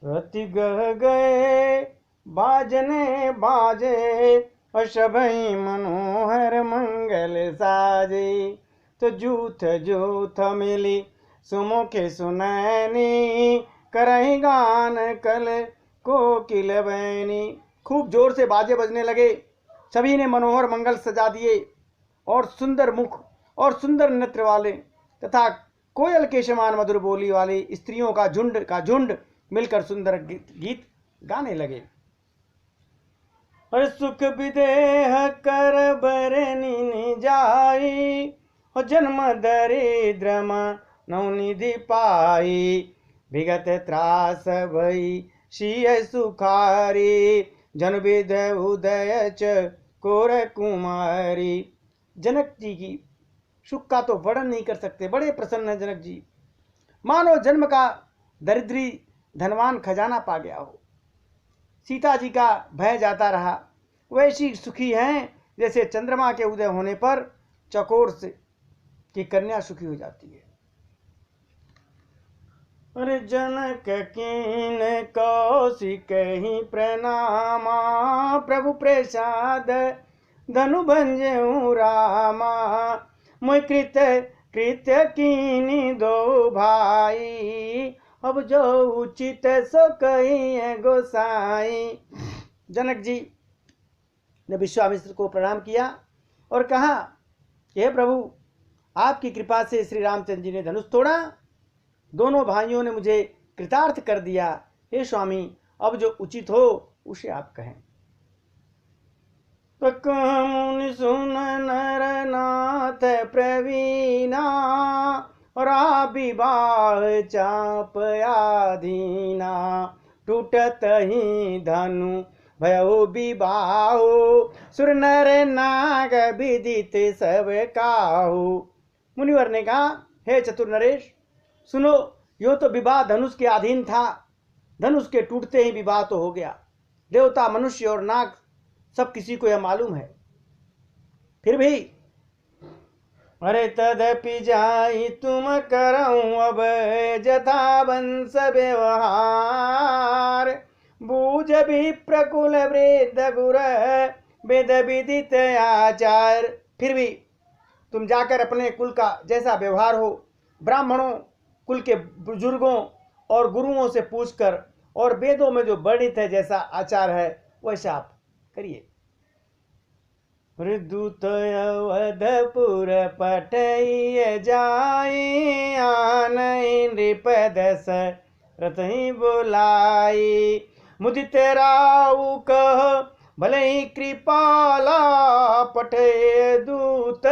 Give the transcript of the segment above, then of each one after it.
रति गह गए बाजने बाजे, और सबई मनोहर मंगल साजे। तो जूथ जूथ मिली सुमुखे सुनैनी, करही गान कल कोकिल बैनी। खूब जोर से बाजे बजने लगे, सभी ने मनोहर मंगल सजा दिए, और सुंदर मुख और सुंदर नेत्र वाले तथा कोयल के समान मधुर बोली वाली स्त्रियों का झुंड मिलकर सुंदर गीत गाने लगे। और सुख विदेह कर बरनी जाई, और जन्म दरिद्रम नवनिधि पाई। विगत त्रास भई शिय सुखारी, जन विद उदय कोर कुमारी। जनक जी की सुख का तो वर्णन नहीं कर सकते, बड़े प्रसन्न है जनक जी, मानो जन्म का दरिद्री धनवान खजाना पा गया हो। सीता जी का भय जाता रहा, वैसी सुखी हैं जैसे चंद्रमा के उदय होने पर चकोर से की कन्या सुखी हो जाती है। अरे जनक कीन कौशिक ही प्रणामा, प्रभु प्रसाद धनु भंजऊ रामा। मुय कृत्य कीनी दो भाई, अब जो उचित सो कही गोसाई। जनक जी ने विश्वामित्र को प्रणाम किया और कहा, हे प्रभु, आपकी कृपा से श्री रामचंद्र जी ने धनुष तोड़ा, दोनों भाइयों ने मुझे कृतार्थ कर दिया। हे स्वामी, अब जो उचित हो उसे आप कहें। मुनि सुन नर नाथ प्रवीणा, और विवाह चाप आधीना। टूटत ही धनु भयो विवाहो, सुर नर नाग विदित सब काहू। मुनिवर ने कहा, हे चतुर नरेश, सुनो, यो तो विवाह धनुष के अधीन था, धनुष के टूटते ही विवाह तो हो गया। देवता, मनुष्य और नाग सब किसी को यह मालूम है, फिर भी अरे तदपि जाई तुम करऊं अब जथा वंश व्यवहार। बूझ भी प्रकुल वृद्ध गुर वेद विदित आचार। फिर भी तुम जाकर अपने कुल का जैसा व्यवहार हो, ब्राह्मणों कुल के बुजुर्गों और गुरुओं से पूछकर, और वेदों में जो वर्णित है जैसा आचार है वैसा आप करिए। दूत अवधपुर पठय जाई, आनई नृपदस रतहि बुलाई। मुदित राउ कह भले कृपाला, पठय दूत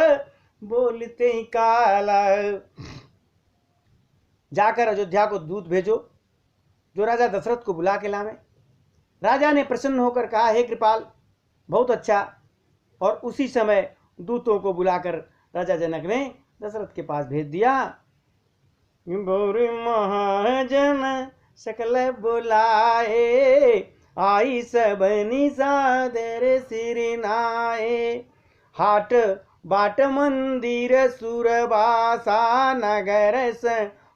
बोलते काला। जाकर अयोध्या को दूत भेजो जो राजा दशरथ को बुला के लावे। राजा ने प्रसन्न होकर कहा, हे कृपाल, बहुत अच्छा। और उसी समय दूतों को बुलाकर राजा जनक ने दशरथ के पास भेज दिया। गौरी महाजन सकल बुलाए, आई सब निसादर सिरनाए। हाट बाट मंदिर सुरबासा, नगर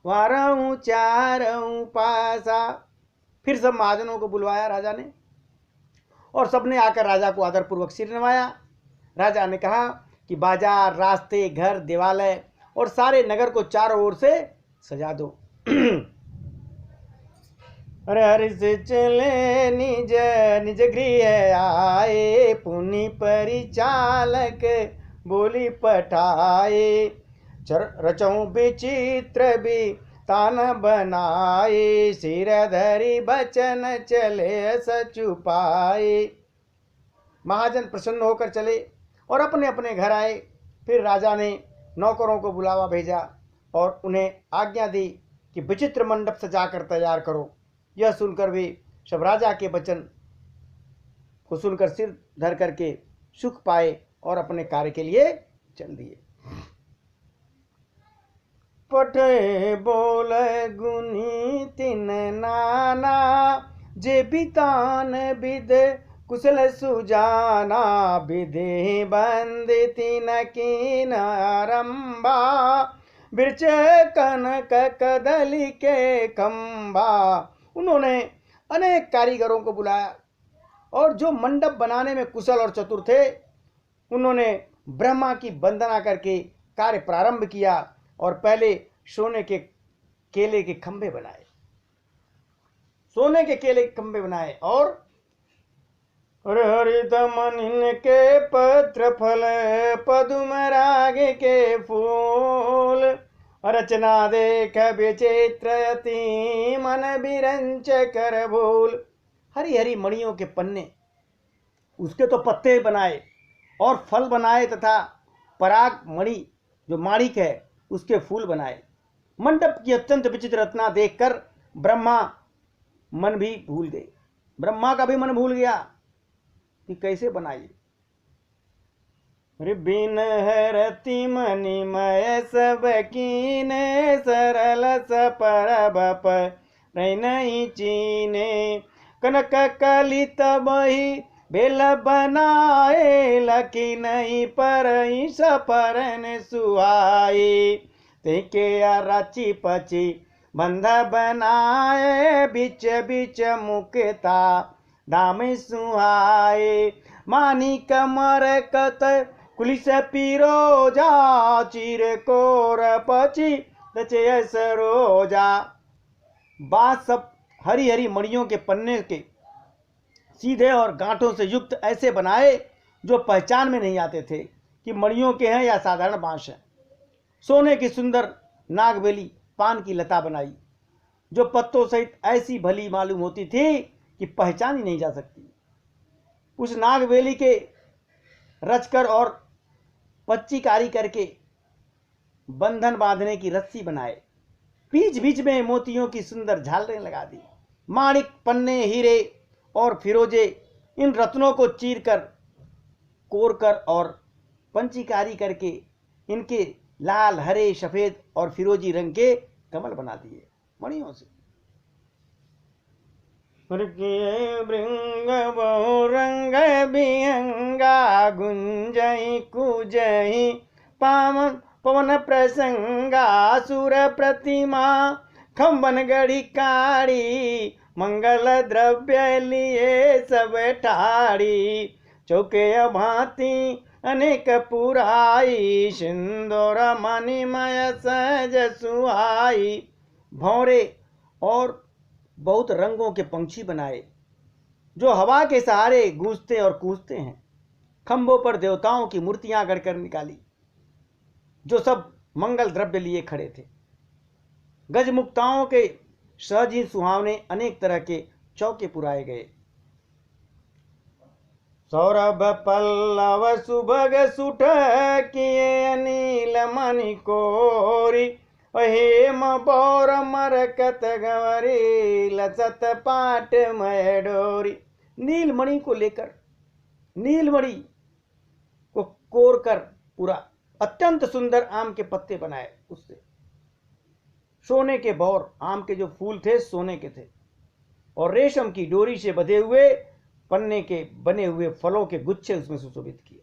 वारऊ चारऊ पासा। फिर सब महाजनों को बुलवाया राजा ने, और सबने आकर राजा को आदरपूर्वक सिर नवाया। राजा ने कहा कि बाजार, रास्ते, घर, देवालय और सारे नगर को चारों ओर से सजा दो। अरे हरि से चले निज निज गृह आए, पुनि परिचालक बोली पठाए। रचऊ विचित्र भी तान बनाए, सिर धरी बचन चले सचुपाए। महाजन प्रसन्न होकर चले और अपने अपने घर आए। फिर राजा ने नौकरों को बुलावा भेजा और उन्हें आज्ञा दी कि विचित्र मंडप सजाकर तैयार करो। यह सुनकर वे सब राजा के वचन को सुनकर सिर धर करके सुख पाए और अपने कार्य के लिए चल दिए। पठे बोल गुनी तिन नाना, जे बितान विद कुशल सुजाना। विधि बंदिति न कीन आरंभा, बिरच कनक कदली के खंबा। उन्होंने अनेक कारीगरों को बुलाया और जो मंडप बनाने में कुशल और चतुर थे उन्होंने ब्रह्मा की वंदना करके कार्य प्रारंभ किया और पहले सोने के केले के खंभे बनाए, सोने के केले के खंभे बनाए और हरित मनिन के पत्र फल पदुम राग के फूल रचना देख विचित्रयति मन बिरंच कर भूल। हरी हरी मणियों के पन्ने, उसके तो पत्ते बनाए और फल बनाए तथा पराग मणि जो माणिक है उसके फूल बनाए। मंडप की अत्यंत विचित्र रचना देखकर ब्रह्मा मन भी भूल गए, ब्रह्मा का भी मन भूल गया कि कैसे बनाइए। बिन हरति मणिमय सब कीने सरल सपरब नहीं चीने कनक कलित बही बेल बनाए लकी नहीं पर सपरन सुहाई ते रची पची बंध बनाए बिच बिच मुक्ता दाम सुहाए मानिक मरकत कुलिस पिरोजा चिर कोर पची रचे सरोजा। बात सब हरी हरी मणियों के पन्ने के सीधे और गांठों से युक्त ऐसे बनाए जो पहचान में नहीं आते थे कि मणियों के हैं या साधारण बांस हैं। सोने की सुंदर नागबेली पान की लता बनाई जो पत्तों सहित ऐसी भली मालूम होती थी कि पहचान ही नहीं जा सकती। उस नागबेली के रचकर और पच्चीकारी करके बंधन बांधने की रस्सी बनाए, बीच बीच में मोतियों की सुंदर झालरें लगा दी। माणिक पन्ने हीरे और फिरोजे इन रत्नों को चीरकर कोरकर और पंचीकारी करके इनके लाल हरे सफेद और फिरोजी रंग के कमल बना दिए मणियों से। भृंग बहु रंग बिहंगा गुंजई कुजई पावन पवन प्रसंगा सुर प्रतिमा खम्बन गढ़ी काड़ी मंगल द्रव्य लिए सब ठाड़ी चौके भांति अनेक पुराई सिंदूर मणिमय सहज सुहाई। भौरे और बहुत रंगों के पंछी बनाए जो हवा के सहारे गूंजते और कूदते हैं। खंभों पर देवताओं की मूर्तियां गढ़कर निकाली जो सब मंगल द्रव्य लिए खड़े थे। गजमुक्ताओं के सहज ही सुहावने अनेक तरह के चौके पुराए गए। सौरभ पल्लव सुभग सुठ किए नील मणि कोरी हेम बौर मरकत गवरी लसत पाट मय डोरी। नीलमणि को लेकर, नीलमणि को कोर कर पूरा अत्यंत सुंदर आम के पत्ते बनाए उससे। सोने के बौर, आम के जो फूल थे सोने के थे और रेशम की डोरी से बंधे हुए पन्ने के बने हुए फलों के गुच्छे उसमें सुशोभित किए।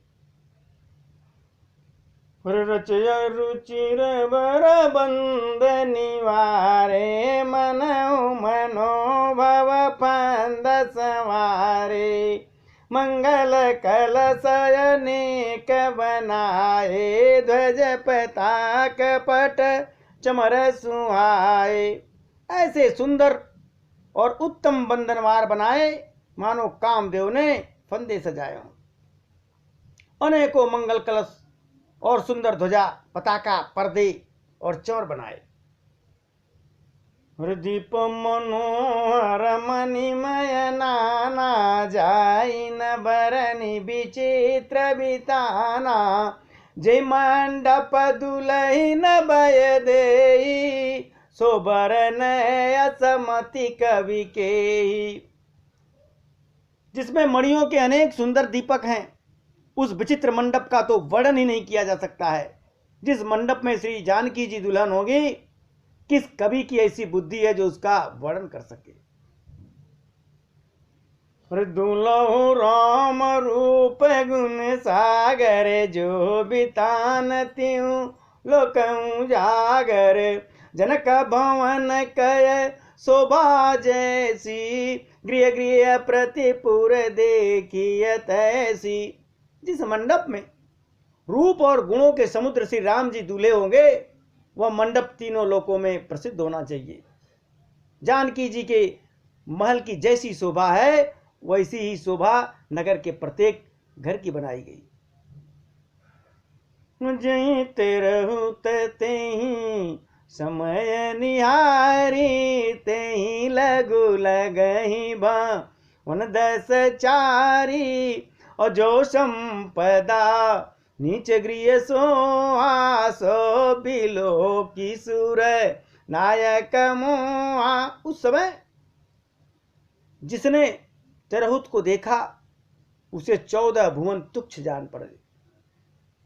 रचय रुचिर बर बंद निवारे मनो मनोभव फंद सवारे मंगल कलशयनेक बनाए ध्वज पताक पट चमर सुहाए। ऐसे सुंदर और उत्तम बंधनवार बनाए मानो कामदेव ने फंदे सजाए हों। अनेकों मंगल कलश और सुंदर ध्वजा पताका पर्दे और चौर बनाए। दीप मनोहर मणिमय नाना जाई न बरनी विचित्र बिताना जय मंडप दुलहिन भय देई सोबर असमति कवि के। जिसमें मणियों के अनेक सुंदर दीपक हैं उस विचित्र मंडप का तो वर्णन ही नहीं किया जा सकता है। जिस मंडप में श्री जानकी जी दुल्हन होगी, किस कवि की ऐसी बुद्धि है जो उसका वर्णन कर सके। दुलहु राम रूप गुण सागर जो बितान त्यों लोकं जागर जनक भवन कय शोभा जैसी, गृह गृह प्रतिपुर देखिए तैसी। जिस मंडप में रूप और गुणों के समुद्र श्री राम जी दूल्हे होंगे, वह मंडप तीनों लोकों में प्रसिद्ध होना चाहिए। जानकी जी के महल की जैसी शोभा है, वैसी ही शोभा नगर के प्रत्येक घर की बनाई गई। जहीं तेरहु तेहि समय निहारी, तेहि लगु लगहि भवन 10 चारी। और जो संपदा नीच गृह सोहा, सो बिलो की सुर नायक मोहा। उस समय जिसने तिरहुत को देखा, उसे 14 भुवन तुच्छ जान पड़े।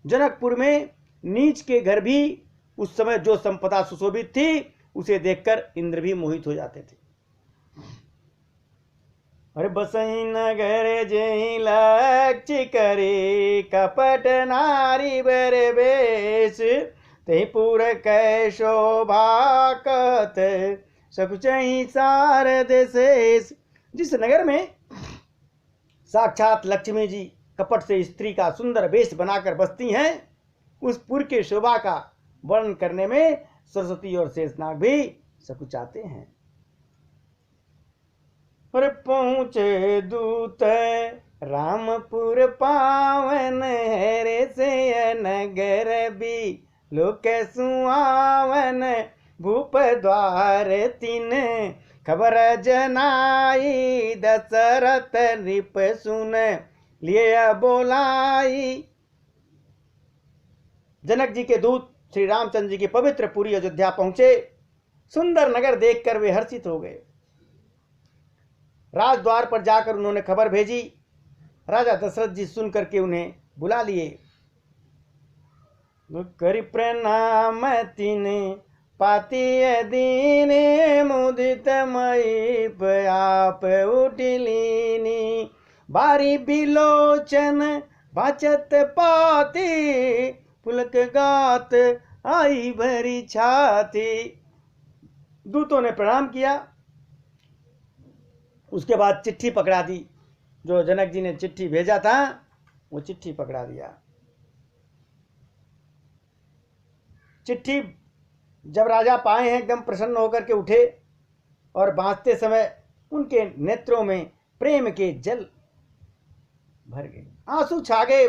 जनकपुर में नीच के घर भी उस समय जो संपदा सुशोभित थी, उसे देखकर इंद्र भी मोहित हो जाते थे। अरे बसही नगर जही लक्ष्य करे, कपट नारी बर बेश, ते पुर कै शोभा कत सकुचहि सारद शेष। जिस नगर में साक्षात लक्ष्मी जी कपट से स्त्री का सुंदर वेश बनाकर बसती हैं, उस पुर के शोभा का वर्णन करने में सरस्वती और शेषनाग भी सकुचाते हैं। और पहुँचे दूत रामपुर पावन, हरे से नगर भी लोक सुहावन। भूप द्वार तीन खबर जनाई, दशरथ नृप सुन लिए बोलाई। जनक जी के दूत श्री रामचंद्र जी की पवित्र पुरी अयोध्या पहुंचे। सुंदर नगर देखकर वे हर्षित हो गए। राजद्वार पर जाकर उन्होंने खबर भेजी। राजा दशरथ जी सुन करके उन्हें बुला लिए। करि प्रणाम तीन पाती दीन, मुदित मई आप उठलीनी। बारी बिलोचन बाचत पाती, पुलक गात आई भरी छाती। दूतों ने प्रणाम किया। उसके बाद चिट्ठी पकड़ा दी। जो जनक जी ने चिट्ठी भेजा था, वो चिट्ठी पकड़ा दिया। चिट्ठी जब राजा पाए हैं, एकदम प्रसन्न होकर के उठे और बांधते समय उनके नेत्रों में प्रेम के जल भर गए। आंसू छा गए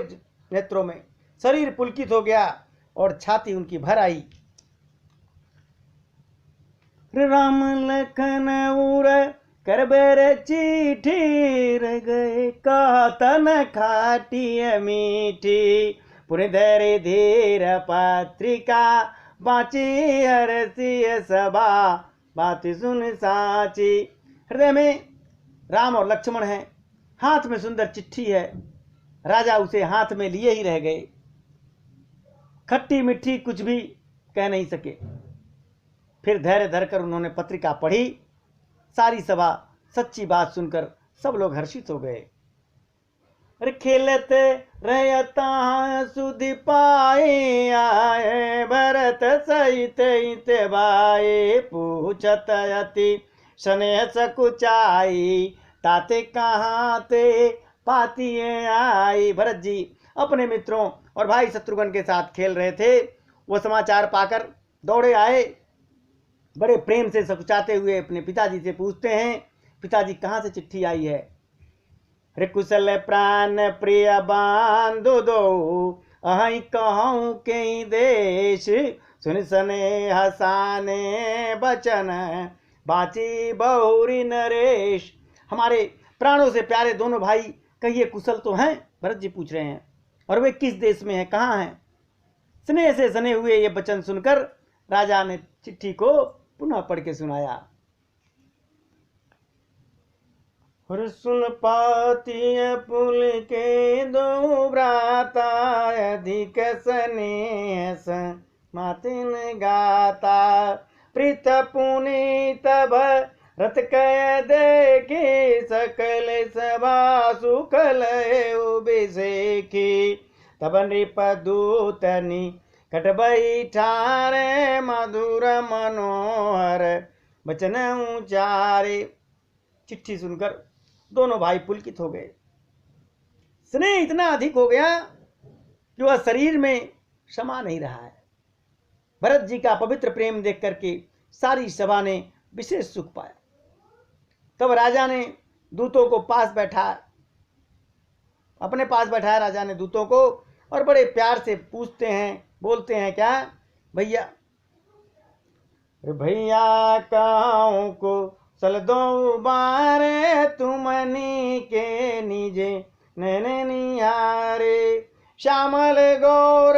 नेत्रों में, शरीर पुलकित हो गया और छाती उनकी भर आई। राम लखन उर करबर चिट्ठी, रह गए का तन खाटी मीठी। पुनि धरे धीर पत्रिका, बाची हरसिय सभा बात सुन साची। हृदय में राम और लक्ष्मण हैं, हाथ में सुंदर चिट्ठी है। राजा उसे हाथ में लिए ही रह गए। खट्टी मिट्टी कुछ भी कह नहीं सके। फिर धैर्य धरकर उन्होंने पत्रिका पढ़ी। सारी सभा सच्ची बात सुनकर सब लोग हर्षित हो गए। अरे खेलत रहता सुधि पाए, आए भरत सहित हित भाई। पूछत अति स्नेह सकुचाई, ताते कहाँ ते पाती आई। भरत जी अपने मित्रों और भाई शत्रुघ्न के साथ खेल रहे थे। वो समाचार पाकर दौड़े आए। बड़े प्रेम से सकुचाते हुए अपने पिताजी से पूछते हैं, पिताजी कहाँ से चिट्ठी आई है। रे कुशल प्राण प्रिय बांधु दो, अहि कहूँ के देश। सुन सने हसाने बचन, बाची बहुरी नरेश। हमारे प्राणों से प्यारे दोनों भाई कहिए कुशल तो हैं? भरत जी पूछ रहे हैं। और वे किस देश में हैं, कहाँ हैं? स्नेह से सने हुए ये वचन सुनकर राजा ने चिट्ठी को पुनः पढ़ के सुनाया। और सुन पाती पुल के दो भ्राता, अधिक स्नेह मातिन गाता। प्रीत पुनीत भरत कह देखी, सकल सभा सुखल उबिसेखी। तब नृप दूतनी कट बैठारे, मधुर मनोहर वचन उचारे। चिट्ठी सुनकर दोनों भाई पुलकित हो गए। स्नेह इतना अधिक हो गया कि वह शरीर में समा नहीं रहा है। भरत जी का पवित्र प्रेम देख करके सारी सभा ने विशेष सुख पाया। तब राजा ने दूतों को अपने पास बैठाया राजा ने दूतों को, और बड़े प्यार से पूछते हैं, बोलते हैं क्या? भैया भैया काऊ को सल दो बारे, तुमनी के निजे नैने निहारे। श्यामल गौर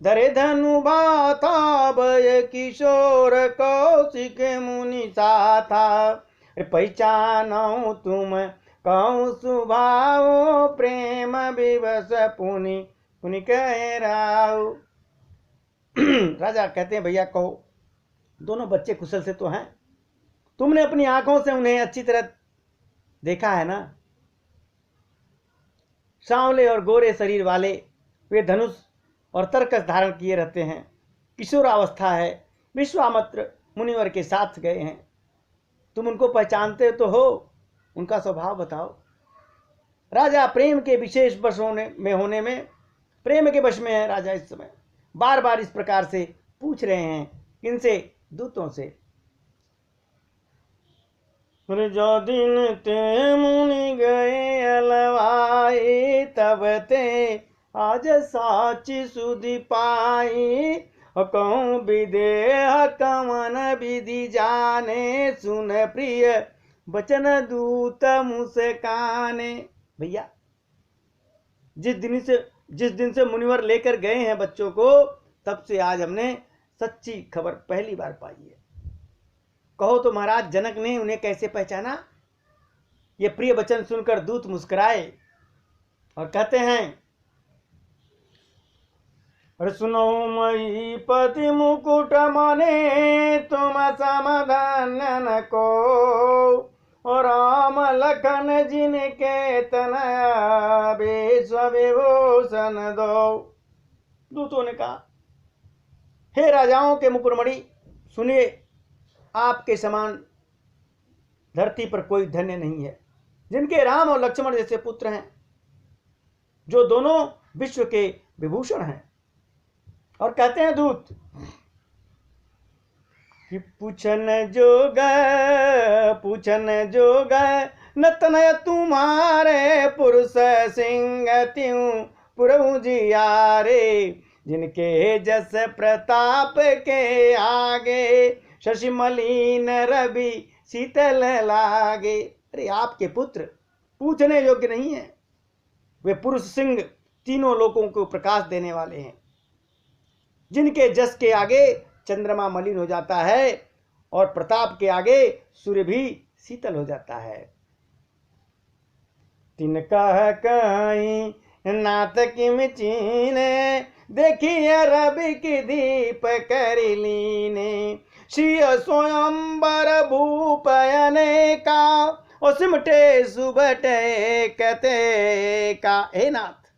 धरे धनु बाथा, भय किशोर कौशिक मुनि साथा। पहचानो तुम कहूँ सुभाव, प्रेम विवश पुनि पुनि कहे राव। राजा कहते हैं भैया कहो, दोनों बच्चे कुशल से तो हैं? तुमने अपनी आंखों से उन्हें अच्छी तरह देखा है ना? सांवले और गोरे शरीर वाले, वे धनुष और तरकस धारण किए रहते हैं। किशोरावस्था है, विश्वामित्र मुनिवर के साथ गए हैं। तुम उनको पहचानते तो हो? उनका स्वभाव बताओ। राजा प्रेम के विशेष वश होने में प्रेम के वश में है। राजा इस समय बार बार इस प्रकार से पूछ रहे हैं इनसे, दूतों से। जो दिन ते मुनि गए अलवाई, तब ते आज साची सुधि पाई। कहूँ विदेह कवन विधि जाने, सुन प्रिय वचन दूत मुस्काने। भैया जिस दिन से मुनिवर लेकर गए हैं बच्चों को, तब से आज हमने सच्ची खबर पहली बार पाई है। कहो तो महाराज जनक ने उन्हें कैसे पहचाना? ये प्रिय वचन सुनकर दूत मुस्कुराए और कहते हैं, अरे सुनो मई पति मुकुट मने, तुम समाधान को। और राम लखन जिनके तनया, विश्व विभूषण दो। दूतों ने कहा, हे राजाओं के मुकुटमणि, सुनिए, आपके समान धरती पर कोई धन्य नहीं है, जिनके राम और लक्ष्मण जैसे पुत्र हैं, जो दोनों विश्व के विभूषण हैं। और कहते हैं दूत कि पूछन जोग न तनय तुम्हारे, पुरुष सिंह त्यों पुरहु जियारे। जिनके जस प्रताप के आगे, शशि मलिन रवि शीतल लागे। अरे आपके पुत्र पूछने योग्य नहीं है। वे पुरुष सिंह तीनों लोकों को प्रकाश देने वाले हैं, जिनके जस के आगे चंद्रमा मलिन हो जाता है और प्रताप के आगे सूर्य भी शीतल हो जाता है। तिनका कहीं नाथ किम चीने, देखिए रवि की दीप करी लीने। श्री स्वयंवर भूपयने का, और सिमटे सुबटे कहते का। हे नाथ,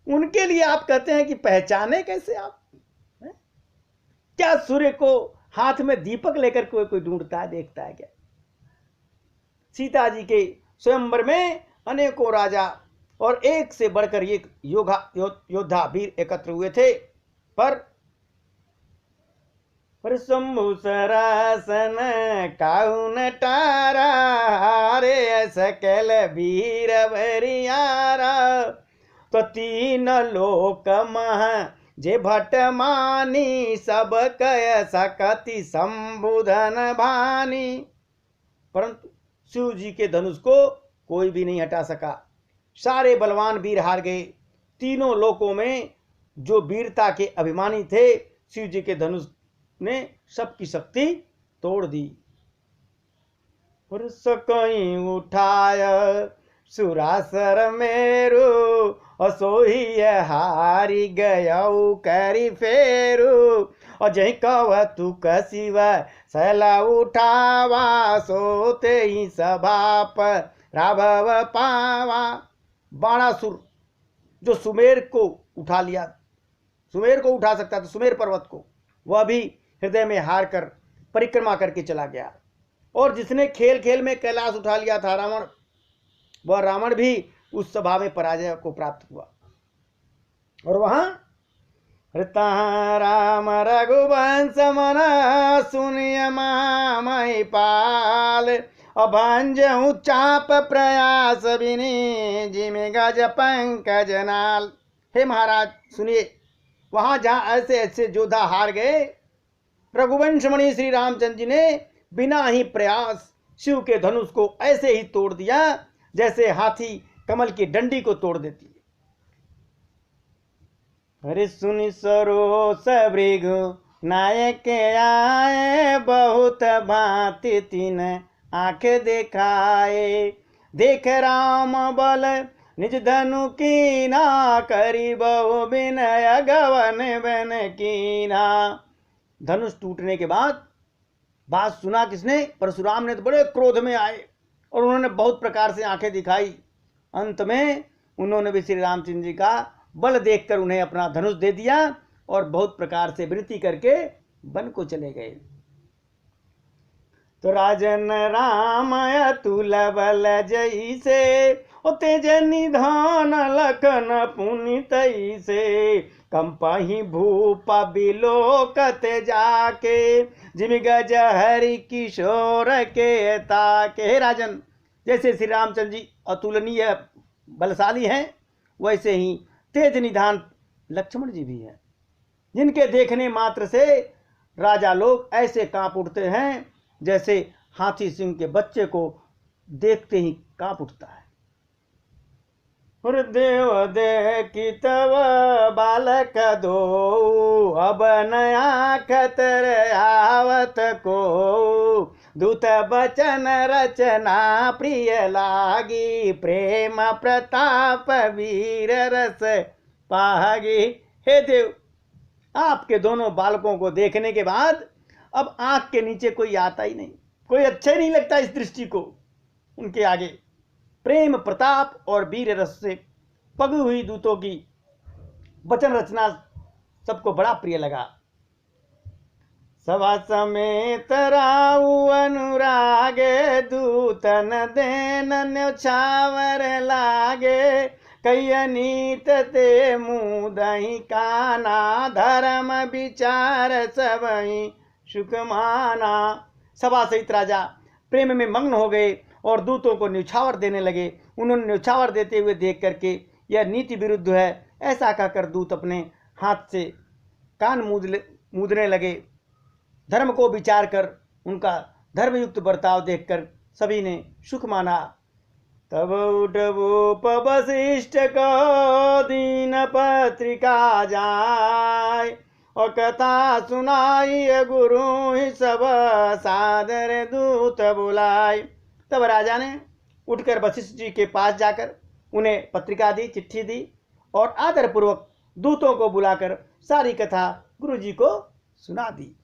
उनके लिए आप कहते हैं कि पहचाने कैसे आप? क्या सूर्य को हाथ में दीपक लेकर कोई ढूंढता है, देखता है क्या? सीता जी के स्वयंवर में अनेकों राजा और एक से बढ़कर एक योद्धा वीर एकत्र हुए थे, पर शंभु सरासन काउन टारा, रे सकल वीर बरियारा। तो तीन लोक मह जे भट मानी, सब कय सकति संबुधन भानी। परंतु शिव जी के धनुष को कोई भी नहीं हटा सका। सारे बलवान वीर हार गए। तीनों लोकों में जो वीरता के अभिमानी थे, शिव जी के धनुष ने सबकी शक्ति तोड़ दी। पुरुष कहीं उठाय सुरासर मेरू, असोही हारी गयऊ करी फेरू। और जही कव तू कसिव सला उठावा, सोते ही सभा पर राघव पावा। बाणासुर जो सुमेर को उठा लिया, सुमेर को उठा सकता था, सुमेर पर्वत को, वह भी हृदय में हार कर परिक्रमा करके चला गया। और जिसने खेल खेल में कैलाश उठा लिया था रावण, वह रावण भी उस सभा में पराजय को प्राप्त हुआ। और वहां राम रघुवंश मन सुनिय महिपाल, अभंजहु चाप प्रयास बिनी जिमि गज पंकज नाल। हे महाराज सुनिए, वहां जहां ऐसे ऐसे योद्धा हार गए, रघुवंश मणि श्री रामचंद्र जी ने बिना ही प्रयास शिव के धनुष को ऐसे ही तोड़ दिया जैसे हाथी कमल की डंडी को तोड़ देती है। हरि सुनि सरोस भृगु नायक आए, बहुत भांति तीन आंख दिखाए, देख राम बल निज धनु कीना, करी बहु विनय गवन बन कीना। धनुष टूटने के बाद बात सुना किसने? परशुराम ने तो बड़े क्रोध में आए और उन्होंने बहुत प्रकार से आंखें दिखाई। अंत में उन्होंने भी श्री रामचंद्र जी का बल देखकर उन्हें अपना धनुष दे दिया और बहुत प्रकार से विनती करके वन को चले गए। तो राजन राम अतुल बल जैसे, तेज निधान लखन पुनि तैसे, कंपहि भूपा बिलोकत जाके, जिमि गज हरि किशोर के ताके। हे राजन, जैसे श्री रामचंद्र जी अतुलनीय बलशाली हैं, वैसे ही तेज निधान लक्ष्मण जी भी हैं, जिनके देखने मात्र से राजा लोग ऐसे कांप उठते हैं जैसे हाथी सिंह के बच्चे को देखते ही कांप उठता है। देव देखी तब बालक दो, अब नया खतर आवत को, दूत बचन रचना प्रिय लागी, प्रेम प्रताप वीर रस पागी। हे देव, आपके दोनों बालकों को देखने के बाद अब आंख के नीचे कोई आता ही नहीं, कोई अच्छा ही नहीं लगता इस दृष्टि को। उनके आगे प्रेम प्रताप और वीर रस से पगी हुई दूतों की वचन रचना सबको बड़ा प्रिय लगा। सभा समेत राउ अनुरागे, दूतन देन न्योछावर लागे, कई नीत ते मुदहि काना, धर्म विचार सबहि सुख माना। सभा सहित राजा प्रेम में मग्न हो गए और दूतों को न्योछावर देने लगे। उन्होंने न्योछावर देते हुए देख करके यह नीति विरुद्ध है ऐसा कहकर दूत अपने हाथ से कान मूदने लगे। धर्म को विचार कर उनका धर्मयुक्त बर्ताव देखकर सभी ने सुख माना। तब उठ भूप वशिष्ठ को दीन पत्रिका जाय, और कथा सुनाई गुरु ही सब सादर दूत बुलाए। तब राजा ने उठकर वशिष्ठ जी के पास जाकर उन्हें पत्रिका दी, चिट्ठी दी और आदरपूर्वक दूतों को बुलाकर सारी कथा गुरु जी को सुना दी।